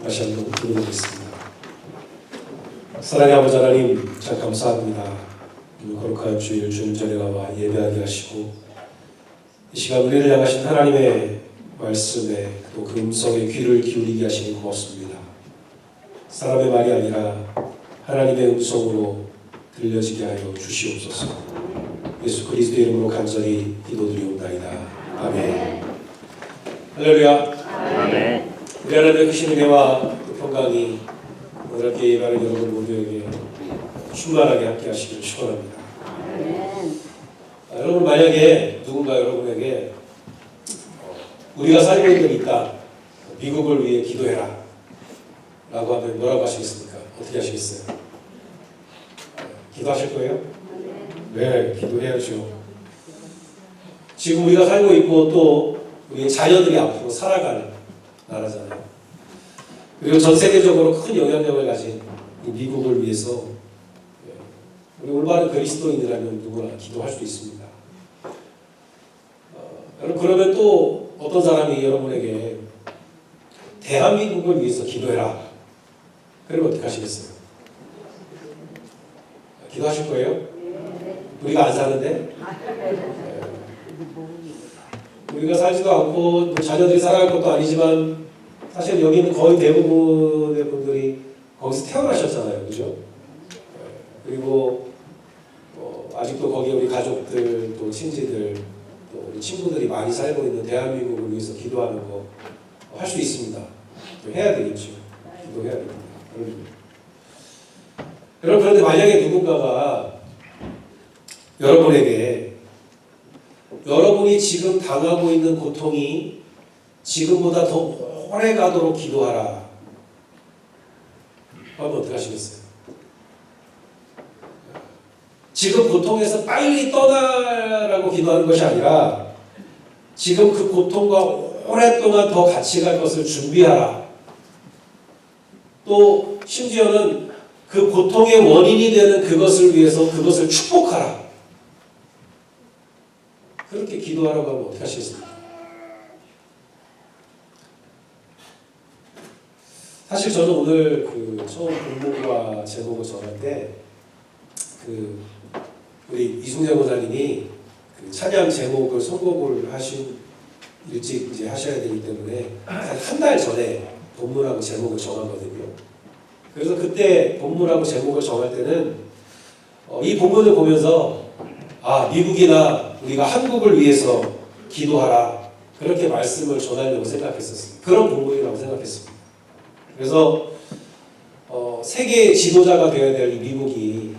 다시 한번 기도드리겠습니다. 사랑의 아버지 하나님, 참 감사합니다. 거룩한 주일 주일전에 나와 예배하게 하시고 이 시간 우리를 향하신 하나님의 말씀에 또 그 음성에 귀를 기울이게 하시니 고맙습니다. 사람의 말이 아니라 하나님의 음성으로 들려지게 하여 주시옵소서. 예수 그리스도의 이름으로 간절히 기도드리옵나이다. 아멘. 할렐루야. 아멘. 우리 하나님의 크신 은혜와 평강이 오늘 함께 예배하는 여러분 모두에게 충만하게 함께 하시기를 축원합니다. 여러분 만약에 누군가 여러분에게 우리가 살고 있는 이 땅 미국을 위해 기도해라 라고 하면 뭐라고 하시겠습니까? 어떻게 하시겠어요? 기도하실 거예요? 네, 기도해야죠. 지금 우리가 살고 있고 또 우리 자녀들이 앞으로 살아가는 나라잖아요. 그리고 전 세계적으로 큰 영향력을 가진 이 미국을 위해서 우리 올바른 그리스도인이라면 누구나 기도할 수 있습니다. 여러분 그러면 또 어떤 사람이 여러분에게 대한민국을 위해서 기도해라. 그러면 어떻게 하시겠어요? 기도하실 거예요? 우리가 안 사는데? 우리가 살지도 않고 자녀들이 살아갈 것도 아니지만 사실 여기는 거의 대부분의 분들이 거기서 태어나셨잖아요. 그죠? 그리고 아직도 거기에 우리 가족들 또 친지들 또 우리 친구들이 많이 살고 있는 대한민국을 위해서 기도하는 거 할 수 있습니다. 해야 되겠죠. 기도해야 됩니다. 여러분 그런데 만약에 누군가가 여러분에게 여러분이 지금 당하고 있는 고통이 지금보다 더 오래 가도록 기도하라 하면 어떻게 하시겠어요? 지금 고통에서 빨리 떠나라고 기도하는 것이 아니라 지금 그 고통과 오랫동안 더 같이 갈 것을 준비하라. 또 심지어는 그 고통의 원인이 되는 그것을 위해서 그것을 축복하라. 그렇게 기도하라고 하면 어떻게 하시겠습니까? 사실 저는 오늘 그 처음 본문과 제목을 정할 때 우리 이승재 목사님이 그 찬양 제목을 선곡을 일찍 이제 하셔야 되기 때문에 한 달 전에 본문하고 제목을 정하거든요. 그래서 그때 본문하고 제목을 정할 때는 이 본문을 보면서 미국이나 우리가 한국을 위해서 기도하라 그렇게 말씀을 전하려고 생각했었습니다. 그런 본문이라고 생각했습니다. 그래서 세계 지도자가 되어야 될 이 미국이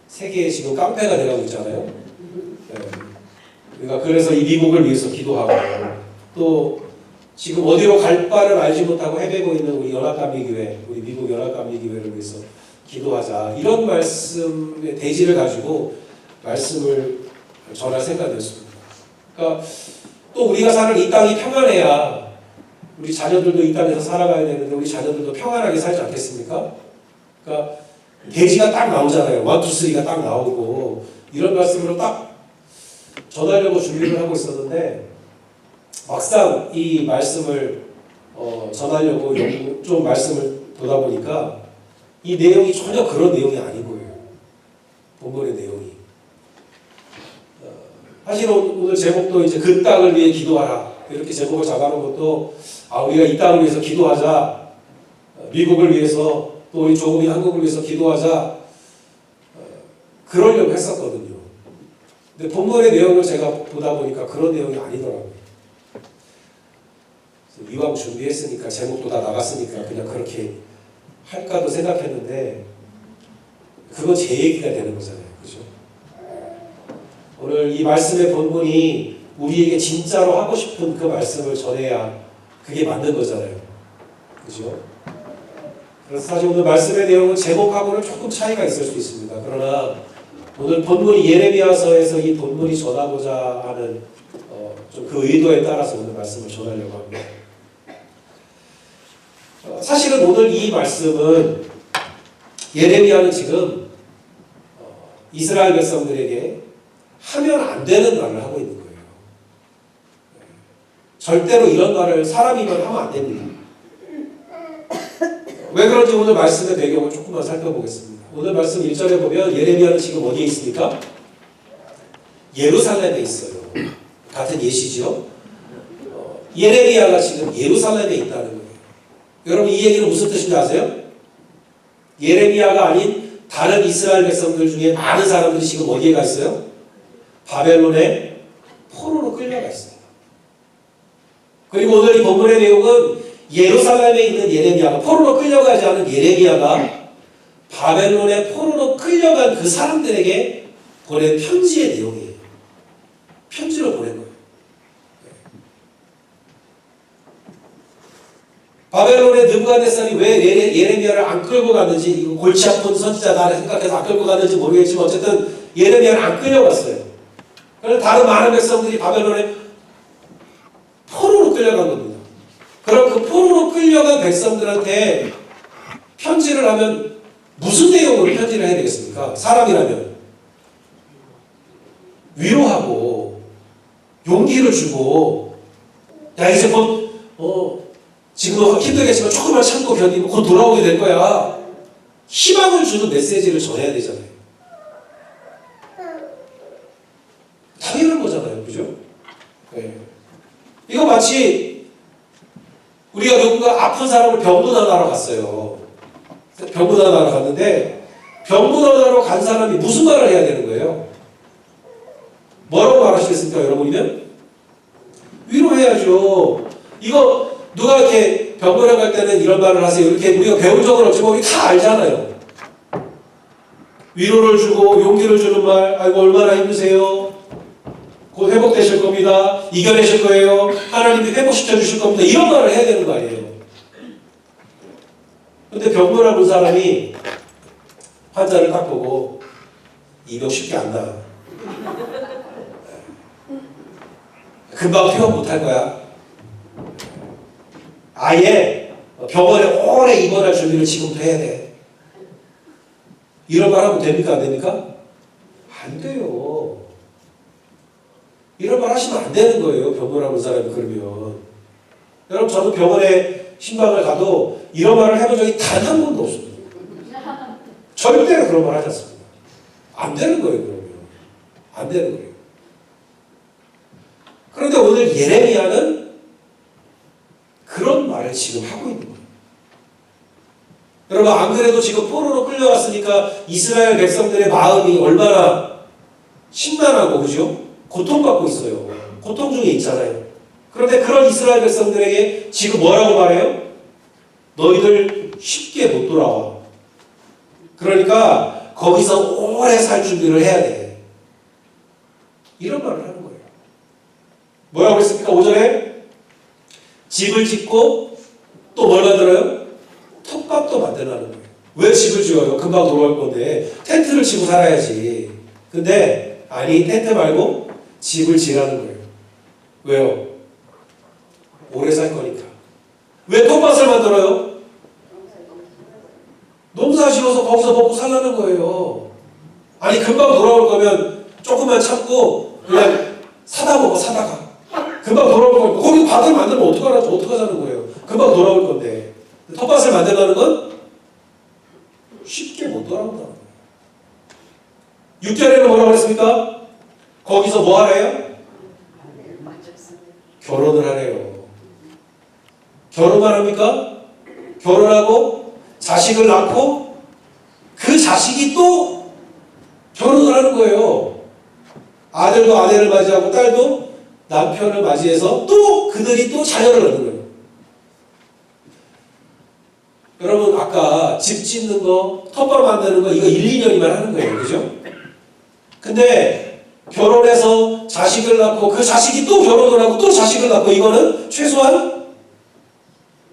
세계에 지금 깡패가 되어가고 있잖아요. 그러니까 그래서 이 미국을 위해서 기도하고 또 지금 어디로 갈 바를 알지 못하고 헤매고 있는 우리 연합감리교회, 우리 미국 연합감리교회를 위해서 기도하자. 이런 말씀의 대지를 가지고 말씀을 전할 생각이었습니다. 그러니까 또 우리가 사는 이 땅이 평안해야 우리 자녀들도 이 땅에서 살아가야 되는데 우리 자녀들도 평안하게 살지 않겠습니까? 그러니까 대지가 딱 나오잖아요. 1, 2, 3가 딱 나오고 이런 말씀으로 딱 전하려고 준비를 하고 있었는데 막상 이 말씀을 전하려고 좀 말씀을 보다 보니까 이 내용이 전혀 그런 내용이 아닌 거예요. 본문의 내용이. 사실 오늘 제목도 이제 그 땅을 위해 기도하라 이렇게 제목을 잡아놓은 것도 우리가 이 땅을 위해서 기도하자, 미국을 위해서 또 우리 조국이 한국을 위해서 기도하자 그러려고 했었거든요. 근데 본문의 내용을 제가 보다 보니까 그런 내용이 아니더라고요. 이왕 준비했으니까 제목도 다 나갔으니까 그냥 그렇게 할까도 생각했는데 그건 제 얘기가 되는 거잖아요. 그죠? 오늘 이 말씀의 본문이 우리에게 진짜로 하고 싶은 그 말씀을 전해야 그게 맞는 거잖아요. 그죠? 그래서 사실 오늘 말씀의 내용은 제목하고는 조금 차이가 있을 수 있습니다. 그러나 오늘 본문이 예레미야서에서 이 본문이 전하고자 하는 좀 그 의도에 따라서 오늘 말씀을 전하려고 합니다. 사실은 오늘 이 말씀은 예레미야는 지금 이스라엘 백성들에게 하면 안 되는 말을 하고 있는 거예요. 절대로 이런 말을 사람이면 하면 안 됩니다. 왜 그런지 오늘 말씀의 배경을 조금만 살펴보겠습니다. 오늘 말씀 1절에 보면 예레미야는 지금 어디에 있습니까? 예루살렘에 있어요. 같은 예시죠. 예레미야가 지금 예루살렘에 있다는 거예요. 여러분 이 얘기는 무슨 뜻인지 아세요? 예레미야가 아닌 다른 이스라엘 백성들 중에 많은 사람들이 지금 어디에 가 있어요? 바벨론에 포로로 끌려가 있습니다. 그리고 오늘 이 본문의 내용은 예루살렘에 있는 예레미야가 포로로 끌려가지 않은 예레미야가 바벨론에 포로로 끌려간 그 사람들에게 보낸 편지의 내용이에요. 편지를 보낸 거예요. 바벨론의 느부갓네살이 왜 예레미야를 안 끌고 갔는지, 이거 골치 아픈 선지자다 생각해서 안 끌고 갔는지 모르겠지만 어쨌든 예레미야를 안 끌려갔어요. 그래서 다른 많은 백성들이 바벨론에 포로로 끌려간 겁니다. 그럼 그 포로로 끌려간 백성들한테 편지를 하면 무슨 내용으로 편지를 해야 되겠습니까? 사람이라면 위로하고 용기를 주고, 야 이제 곧 지금 힘들겠지만 조금만 참고 견디면 곧 돌아오게 될 거야. 희망을 주는 메시지를 전해야 되잖아요. 당연한 거잖아요. 그죠? 네. 이거 마치 우리가 누군가 아픈 사람을 병문안하러 갔어요. 병문안하러 갔는데 병문안하러 간 사람이 무슨 말을 해야 되는 거예요? 뭐라고 말하시겠습니까? 여러분이면? 위로해야죠. 이거 누가 이렇게 병원에 갈 때는 이런 말을 하세요. 이렇게 우리가 배운 적은 없지만 우리 다 알잖아요. 위로를 주고 용기를 주는 말, 아이고 얼마나 힘드세요. 곧 회복되실 겁니다. 이겨내실 거예요. 하나님이 회복시켜 주실 겁니다. 이런 말을 해야 되는 거 아니에요. 근데 병문안 온 사람이 환자를 딱 보고 이 병 쉽게 안 나. 금방 퇴원 못할 거야. 아예 병원에 오래 입원할 준비를 지금부터 해야 돼. 이런 말 하면 됩니까? 안 됩니까? 안 돼요. 이런 말 하시면 안 되는 거예요. 병원에 온 사람이 그러면. 여러분 저도 병원에 신방을 가도 이런 말을 해본 적이 단 한 번도 없습니다. 절대로 그런 말 하지 않습니다. 안 되는 거예요. 그러면. 안 되는 거예요. 그런데 오늘 예레미야는 그런 말을 지금 하고 있는 거예요. 여러분 안 그래도 지금 포로로 끌려왔으니까 이스라엘 백성들의 마음이 얼마나 심란하고 그죠? 고통받고 있어요. 고통 중에 있잖아요. 그런데 그런 이스라엘 백성들에게 지금 뭐라고 말해요? 너희들 쉽게 못 돌아와. 그러니까 거기서 오래 살 준비를 해야 돼. 이런 말을 하는 거예요. 뭐라고 했습니까? 5절에 집을 짓고 또 뭘 만들어요? 텃밭도 만들라는 거예요. 왜 집을 지어요? 금방 돌아올 건데 텐트를 치고 살아야지. 근데 아니 텐트 말고 집을 지라는 거예요. 왜요? 오래 살 거니까. 왜 텃밭을 만들어요? 농사 지어서 거기서 먹고 살라는 거예요. 아니 금방 돌아올 거면 조금만 참고 그냥 사다 먹어 사다가. 금방 돌아올 거니까 거기 밭을 만들면 어떡하자는 거예요. 금방 돌아올 건데. 텃밭을 만들라는 건 쉽게 못 돌아온다는 거예요. 6절에는 뭐라고 했습니까? 거기서 뭐 하래요? 결혼을 하래요. 결혼만 합니까? 결혼하고 자식을 낳고 그 자식이 또 결혼을 하는 거예요. 아들도 아내를 맞이하고 딸도 남편을 맞이해서 또 그들이 또 자녀를 낳는 거예요. 여러분 아까 집 짓는 거, 텃밭 만드는 거 이거 1, 2년이면 하는 거예요. 그죠? 근데 결혼해서 자식을 낳고 그 자식이 또 결혼을 하고 또 자식을 낳고 이거는 최소한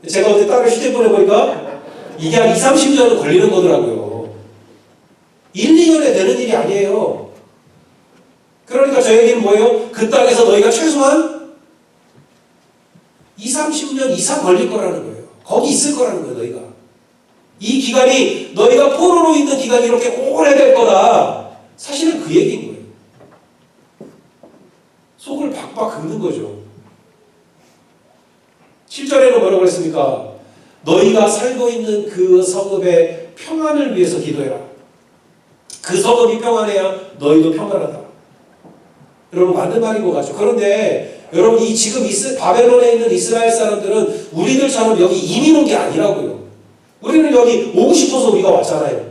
제가 어제 딸을 휴대폰에 보니까 이게 한 2, 30년은 걸리는 거더라고요. 1, 2년에 되는 일이 아니에요. 그러니까 저 얘기는 뭐예요? 그 땅에서 너희가 최소한 2, 30년 이상 걸릴 거라는 거예요. 거기 있을 거라는 거예요. 너희가. 이 기간이 너희가 포로로 있는 기간이 이렇게 오래될 거다. 사실은 그 얘기인 거예요. 속을 박박 긁는 거죠. 7절에는 뭐라고 했습니까? 너희가 살고 있는 그 성읍의 평안을 위해서 기도해라. 그 성읍이 평안해야 너희도 평안하다. 여러분 맞는 말인 것 같죠? 그런데 여러분 이 지금 바벨론에 있는 이스라엘 사람들은 우리들처럼 여기 이민 온 게 아니라고요. 우리는 여기 오고 싶어서 우리가 왔잖아요.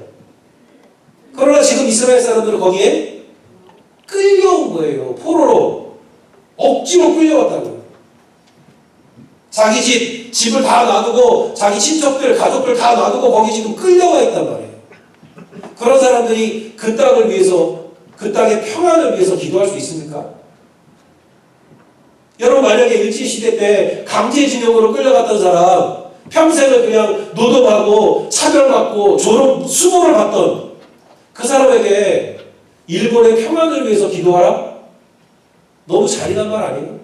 그러나 지금 이스라엘 사람들은 거기에 끌려온 거예요. 포로로. 억지로 끌려왔다고요. 자기 집을 다 놔두고 자기 친척들, 가족들 다 놔두고 거기 지금 끌려와 있단 말이에요. 그런 사람들이 그 땅을 위해서, 그 땅의 평안을 위해서 기도할 수 있습니까? 여러분 만약에 일제시대 때 강제징용으로 끌려갔던 사람, 평생을 그냥 노동하고 차별받고 수모를 받던 그 사람에게 일본의 평안을 위해서 기도하라? 너무 잔인한 말 아니에요?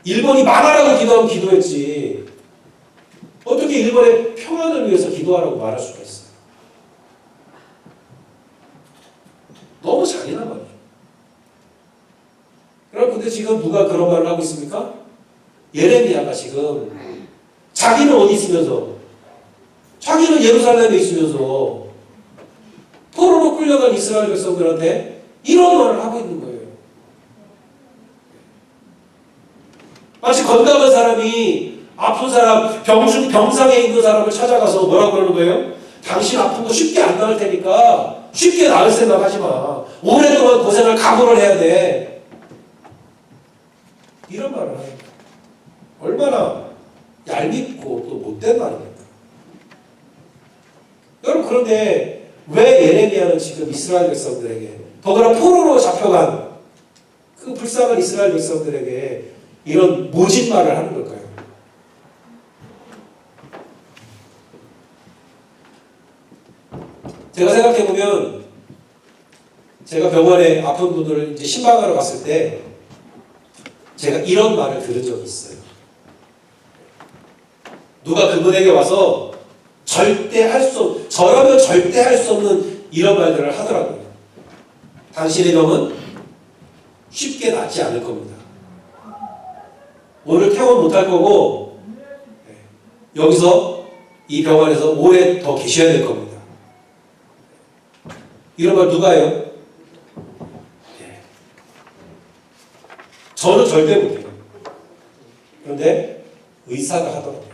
일본이 망하라고 기도하면 기도했지. 어떻게 일본의 평안을 위해서 기도하라고 말할 수가 있어요? 너무 잔인한 말이죠. 여러분 근데 지금 누가 그런 말을 하고 있습니까? 예레미야가 지금 자기는 어디 있으면서 자기는 예루살렘에 있으면서 포로로 끌려간 이스라엘 백성들한테 이런 말을 하고 있는 거예요. 마치 건강한 사람이 아픈 사람, 병상에 있는 사람을 찾아가서 뭐라고 그러는 거예요? 당신 아픈 거 쉽게 안 나을 테니까 쉽게 나을 생각하지 마. 오랫동안 고생을 각오를 해야 돼. 이런 말을 하는 거예요. 얼마나 얄밉고 또 못된 말입니까? 여러분 그런데 왜 예레미야는 지금 이스라엘 백성들에게 더구나 포로로 잡혀간 그 불쌍한 이스라엘 백성들에게 이런 모진 말을 하는 걸까요? 제가 생각해보면 제가 병원에 아픈 분들을 이제 신방하러 갔을 때 제가 이런 말을 들은 적이 있어요. 누가 그분에게 와서 저라면 절대 할 수 없는 이런 말들을 하더라고요. 당신의 병은 쉽게 낫지 않을 겁니다. 오늘 퇴원 못할 거고 여기서 이 병원에서 오래 더 계셔야 될 겁니다. 이런 말 누가 해요? 저는 절대 못해요. 그런데 의사가 하더라고요.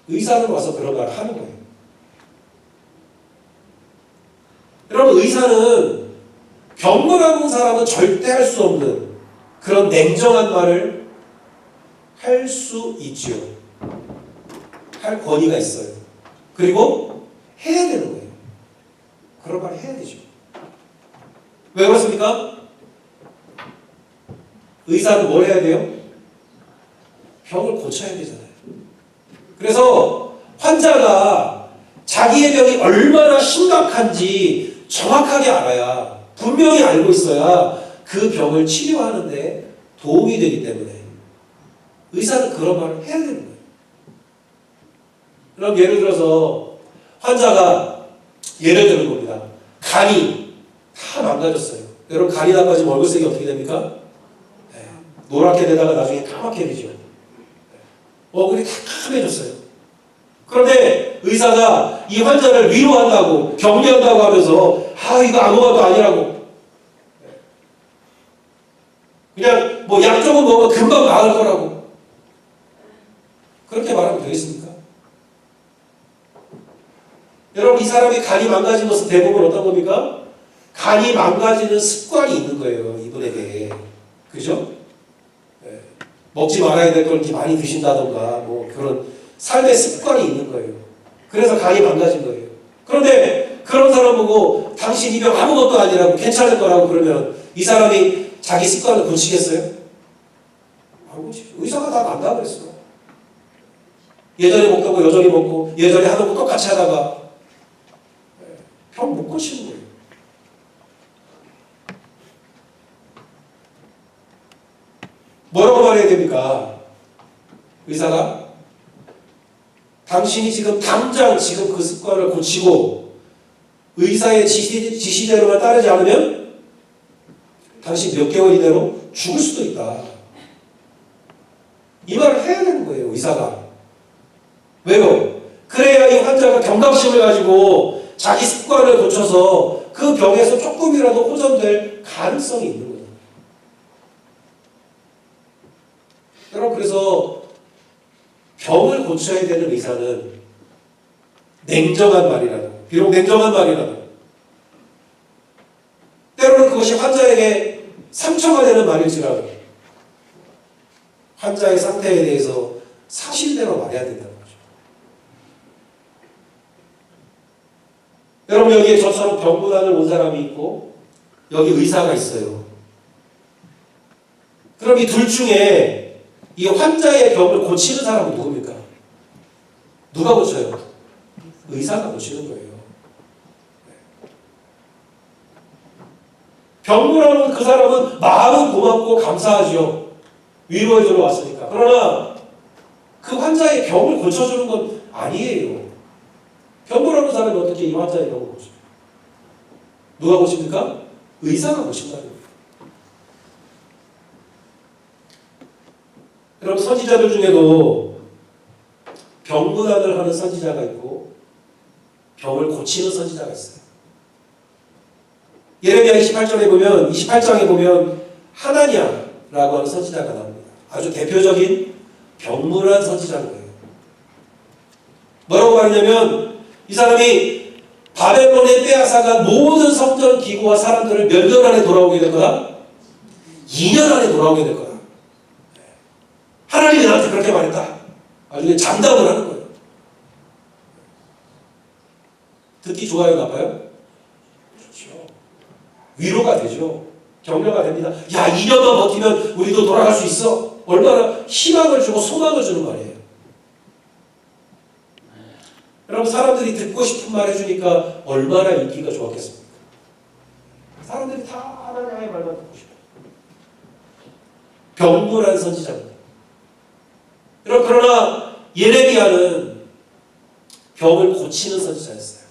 의사는 와서 그런 말을 하는 거예요. 여러분 의사는 병문안 사람은 절대 할 수 없는 그런 냉정한 말을 할 수 있지요. 할 권위가 있어요. 그리고 해야 되는 거예요. 그런 말을 해야 되죠. 왜 그렇습니까? 의사는 뭘 해야 돼요? 병을 고쳐야 되잖아요. 그래서 환자가 자기의 병이 얼마나 심각한지 정확하게 알아야, 분명히 알고 있어야 그 병을 치료하는데 도움이 되기 때문에 의사는 그런 말을 해야 되는 거예요. 그럼 예를 들어서 환자가 예를 드는 겁니다. 간이 다 망가졌어요. 여러분 간이 나빠지면 얼굴색이 어떻게 됩니까? 노랗게 되다가 나중에 까맣게 되죠. 얼굴이 다 까매졌어요. 그런데 의사가 이 환자를 위로한다고 격려한다고 하면서 이거 아무것도 아니라고 그냥 뭐 약 조금 먹으면 금방 나을 거라고 그렇게 말하면 되겠습니까? 여러분 이 사람이 간이 망가진 것은 대부분 어떤 겁니까? 간이 망가지는 습관이 있는 거예요. 이분에게. 그죠? 먹지 말아야 될 걸 이렇게 많이 드신다던가 뭐 그런 삶의 습관이 있는 거예요. 그래서 간이 망가진 거예요. 그런데 그런 사람 보고 당신 이 병 아무것도 아니라고 괜찮을 거라고 그러면 이 사람이 자기 습관을 고치겠어요? 안 고치죠. 의사가 다 난다 그랬어. 예전에 먹던 거 여전히 먹고 예전에 하던 거 똑같이 하다가 병 못 고치는 거예요. 뭐라고 말해야 됩니까? 의사가 당신이 지금 당장 지금 그 습관을 고치고 의사의 지시대로만 따르지 않으면 당신 몇 개월 이내로 죽을 수도 있다. 이 말을 해야 되는 거예요, 의사가. 왜요? 그래야 이 환자가 경각심을 가지고 자기 습관을 고쳐서 그 병에서 조금이라도 호전될 가능성이 있는 거예요. 여러분, 그래서 병을 고쳐야 되는 의사는 냉정한 말이라도, 비록 냉정한 말이라도, 때로는 그것이 환자에게 상처가 되는 말일지라도 환자의 상태에 대해서 사실대로 말해야 된다는 거죠. 여러분, 여기에 저처럼 병문안을 온 사람이 있고 여기 의사가 있어요. 그럼 이 둘 중에 이 환자의 병을 고치는 사람은 누굽니까? 누가 고쳐요? 의사가 고치는 거예요. 병문안 온 그 사람은 마음은 고맙고 감사하죠. 위로해주러 왔으니까. 그러나 그 환자의 병을 고쳐주는 건 아니에요. 병문안 온 사람이 어떻게 이 환자의 병을 고쳐요? 누가 고칩니까? 의사가 고친다는 거예요. 여러분, 선지자들 중에도 병문안을 하는 선지자가 있고 병을 고치는 선지자가 있어요. 예레미야 28장에 보면 하나냐라고 하는 선지자가 나옵니다. 아주 대표적인 병문안 선지자인 거예요. 뭐라고 말하냐면 이 사람이 바벨론에 빼앗아간 모든 성전 기구와 사람들을 몇 년 안에 돌아오게 될 거다? 2년 안에 돌아오게 될 거다. 하나님이 나한테 그렇게 말했다. 나중에 장담을 하는 거예요. 듣기 좋아요, 나빠요? 좋죠. 위로가 되죠. 격려가 됩니다. 야, 2년만 버티면 우리도 돌아갈 수 있어. 얼마나 희망을 주고 소망을 주는 말이에요. 여러분, 사람들이 듣고 싶은 말 해주니까 얼마나 인기가 좋았겠습니까? 사람들이 다 하나님의 말만 듣고 싶어요. 병문안 선지자입니다. 여러분, 그러나 예레미야는 병을 고치는 선지자였어요.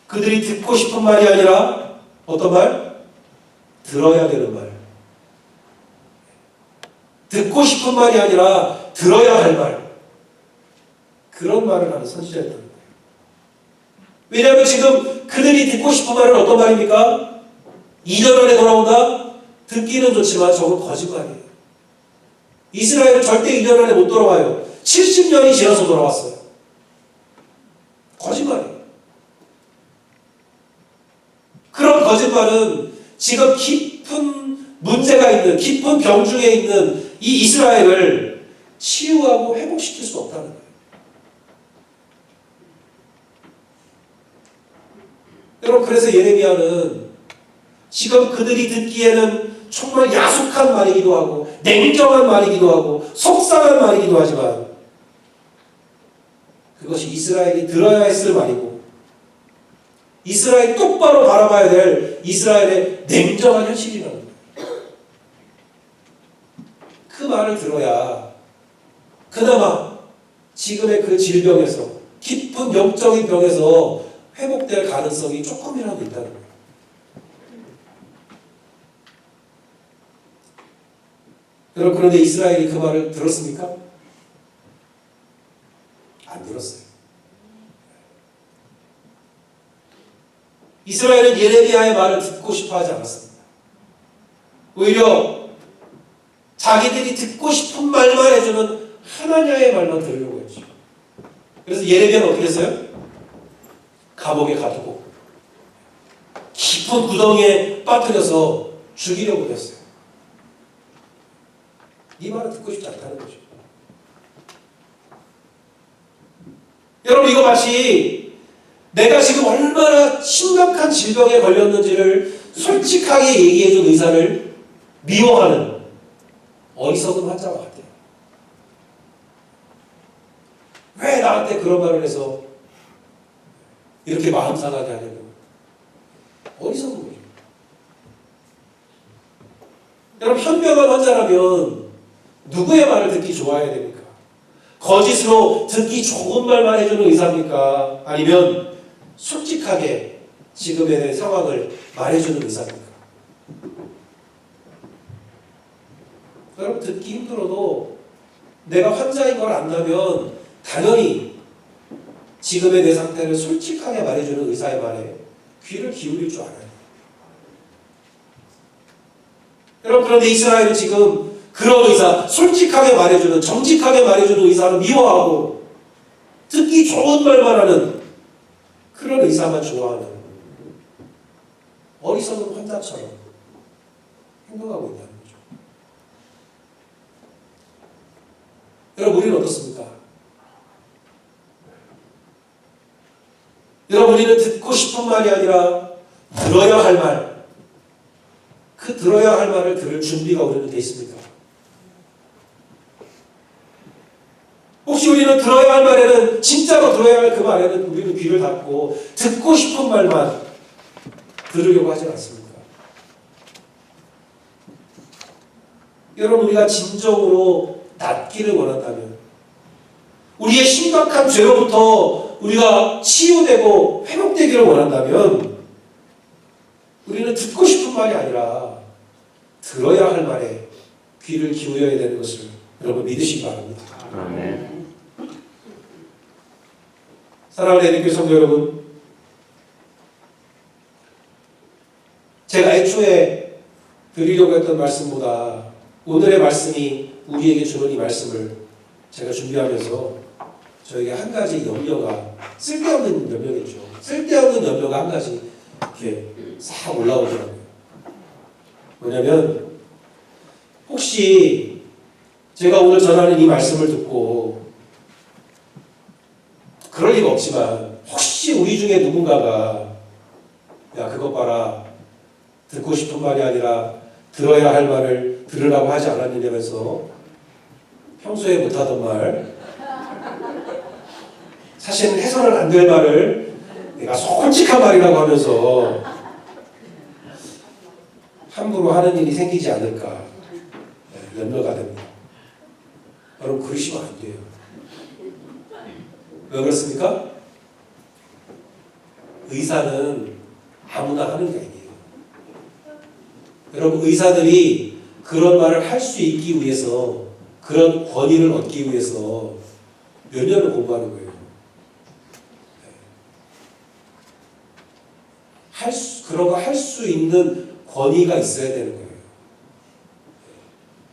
그들이 듣고 싶은 말이 아니라 어떤 말? 들어야 되는 말. 듣고 싶은 말이 아니라 들어야 할 말. 그런 말을 하는 선지자였다는 거예요. 왜냐하면 지금 그들이 듣고 싶은 말은 어떤 말입니까? 2년 안에 돌아온다? 듣기는 좋지만 저건 거짓말이에요. 이스라엘은 절대 2년 안에 못 돌아와요. 70년이 지나서 돌아왔어요. 거짓말이에요. 그런 거짓말은 지금 깊은 문제가 있는, 깊은 병 중에 있는 이 이스라엘을 치유하고 회복시킬 수 없다는 거예요. 여러분, 그래서 예레미야는 지금 그들이 듣기에는 정말 야속한 말이기도 하고 냉정한 말이기도 하고 속상한 말이기도 하지만 그것이 이스라엘이 들어야 했을 말이고 이스라엘이 똑바로 바라봐야 될 이스라엘의 냉정한 현실이라는 거예요. 그 말을 들어야 그나마 지금의 그 질병에서, 깊은 영적인 병에서 회복될 가능성이 조금이라도 있다는 거예요. 여러분, 그런데 이스라엘이 그 말을 들었습니까? 안 들었어요. 이스라엘은 예레미야의 말을 듣고 싶어 하지 않았습니다. 오히려 자기들이 듣고 싶은 말만 해주는 하나냐의 말만 들으려고 했죠. 그래서 예레미야는 어떻게 했어요? 감옥에 가두고 깊은 구덩이에 빠뜨려서 죽이려고 했어요. 이 말을 듣고 싶지 않다는 거죠. 여러분, 이거 마치 내가 지금 얼마나 심각한 질병에 걸렸는지를 솔직하게 얘기해준 의사를 미워하는 어리석은 환자와 같아요. 왜 나한테 그런 말을 해서 이렇게 마음 상하게 하냐고. 어리석은 거죠. 여러분, 현명한 환자라면 누구의 말을 듣기 좋아해야 됩니까? 거짓으로 듣기 좋은 말만 해주는 의사입니까? 아니면 솔직하게 지금의 내 상황을 말해주는 의사입니까? 여러분, 듣기 힘들어도 내가 환자인 걸 안다면 당연히 지금의 내 상태를 솔직하게 말해주는 의사의 말에 귀를 기울일 줄 알아요. 여러분, 그런데 이스라엘은 지금 그런 의사, 솔직하게 말해주는, 정직하게 말해주는 의사를 미워하고 듣기 좋은 말만 하는 그런 의사만 좋아하는 어리석은 환자처럼 행동하고 있다는 거죠. 여러분, 우리는 어떻습니까? 여러분, 우리는 듣고 싶은 말이 아니라 들어야 할 말, 그 들어야 할 말을 들을 준비가 우리는 돼 있습니까? 혹시 우리는 들어야 할 말에는, 진짜로 들어야 할 그 말에는 우리는 귀를 닫고 듣고 싶은 말만 들으려고 하지 않습니까? 여러분, 우리가 진정으로 낫기를 원한다면, 우리의 심각한 죄로부터 우리가 치유되고 회복되기를 원한다면, 우리는 듣고 싶은 말이 아니라 들어야 할 말에 귀를 기울여야 되는 것을 여러분 믿으시기 바랍니다. 아멘. 사랑하는 애들교 성도 여러분, 제가 애초에 드리려고 했던 말씀보다 오늘의 말씀이 우리에게 주는 이 말씀을 제가 준비하면서 저에게 한 가지 염려가, 쓸데없는 염려겠죠. 쓸데없는 염려가 한 가지 이렇게 싹 올라오더라고요. 뭐냐면, 혹시 제가 오늘 전하는 이 말씀을 듣고, 그럴 리가 없지만 혹시 우리 중에 누군가가 야, 그것 봐라, 듣고 싶은 말이 아니라 들어야 할 말을 들으라고 하지 않았느냐면서 평소에 못하던 말, 사실은 해서는 안 될 말을 내가 솔직한 말이라고 하면서 함부로 하는 일이 생기지 않을까 염려가 됩니다. 여러분, 그러시면 안 돼요. 왜 그렇습니까? 의사는 아무나 하는 게 아니에요. 여러분, 의사들이 그런 말을 할 수 있기 위해서, 그런 권위를 얻기 위해서 몇 년을 공부하는 거예요. 그런 거 할 수 있는 권위가 있어야 되는 거예요.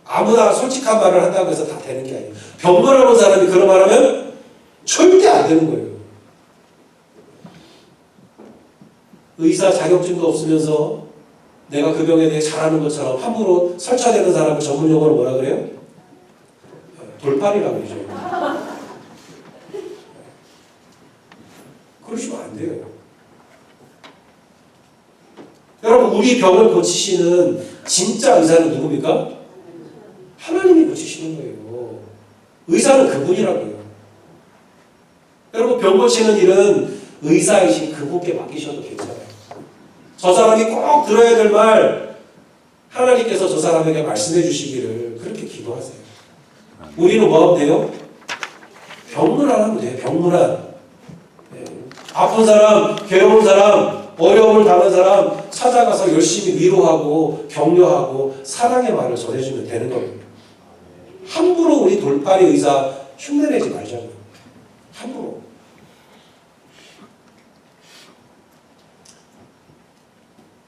아무나 솔직한 말을 한다고 해서 다 되는 게 아니에요. 병문안 온 사람이 그런 말 하면 절대 안 되는 거예요. 의사 자격증도 없으면서 내가 그 병에 대해 잘 아는 것처럼 함부로 설쳐대는 사람을 전문용어로 뭐라 그래요? 돌팔이라고 그러죠. 그러시면 안 돼요. 여러분, 우리 병을 고치시는 진짜 의사는 누굽니까? 하나님이 고치시는 거예요. 의사는 그분이라고요. 여러분, 병 고치는 일은 의사이신 그분께 맡기셔도 괜찮아요. 저 사람이 꼭 들어야 될 말 하나님께서 저 사람에게 말씀해 주시기를 그렇게 기도하세요. 우리는 뭐 하면 돼요? 병문안 하면 돼요. 병문안. 네. 아픈 사람, 괴로운 사람, 어려움을 당한 사람 찾아가서 열심히 위로하고 격려하고 사랑의 말을 전해주면 되는 겁니다. 함부로 우리 돌팔이 의사 흉내내지 말자고요. 함부로.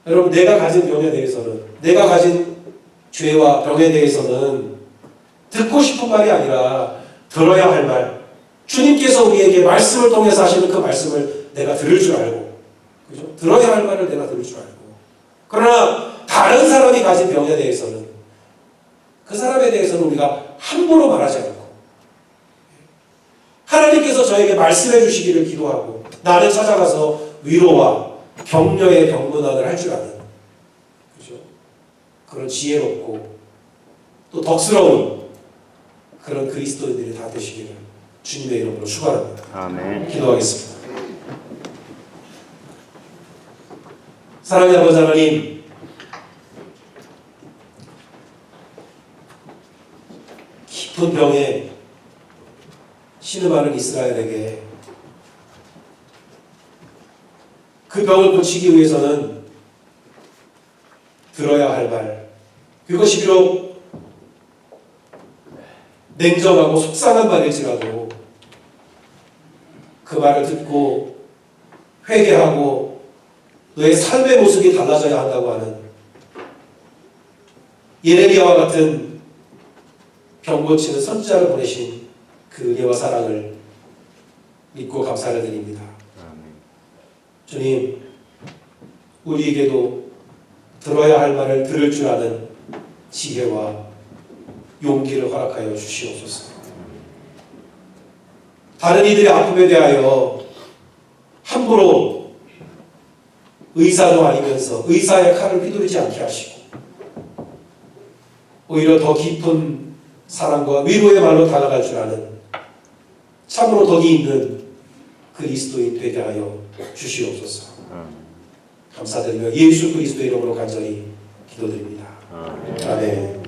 여러분, 내가 가진 병에 대해서는, 내가 가진 죄와 병에 대해서는 듣고 싶은 말이 아니라 들어야 할 말, 주님께서 우리에게 말씀을 통해서 하시는 그 말씀을 내가 들을 줄 알고, 그죠? 들어야 할 말을 내가 들을 줄 알고. 그러나 다른 사람이 가진 병에 대해서는, 그 사람에 대해서는 우리가 함부로 말하지 않고, 하나님께서 저에게 말씀해 주시기를 기도하고, 나를 찾아가서 위로와 격려의 병문안을 할 줄 아는, 그죠? 그런 지혜롭고 또 덕스러운 그런 그리스도인들이 다 되시기를 주님의 이름으로 축원합니다. 아멘. 기도하겠습니다. 사랑의 아버지 하나님, 깊은 병에 신음하는 이스라엘에게 그 병을 고치기 위해서는 들어야 할 말, 그것이 비록 냉정하고 속상한 말일지라도 그 말을 듣고 회개하고 너의 삶의 모습이 달라져야 한다고 하는 예레미야와 같은 병 고치는 선지자를 보내신 그 은혜와 사랑을 믿고 감사를 드립니다. 주님, 우리에게도 들어야 할 말을 들을 줄 아는 지혜와 용기를 허락하여 주시옵소서. 다른 이들의 아픔에 대하여 함부로 의사도 아니면서 의사의 칼을 휘두르지 않게 하시고 오히려 더 깊은 사랑과 위로의 말로 다가갈 줄 아는 참으로 덕이 있는 그리스도인 되게 하여 주시옵소서. 감사드리며 예수 그리스도의 이름으로 간절히 기도드립니다. 아멘.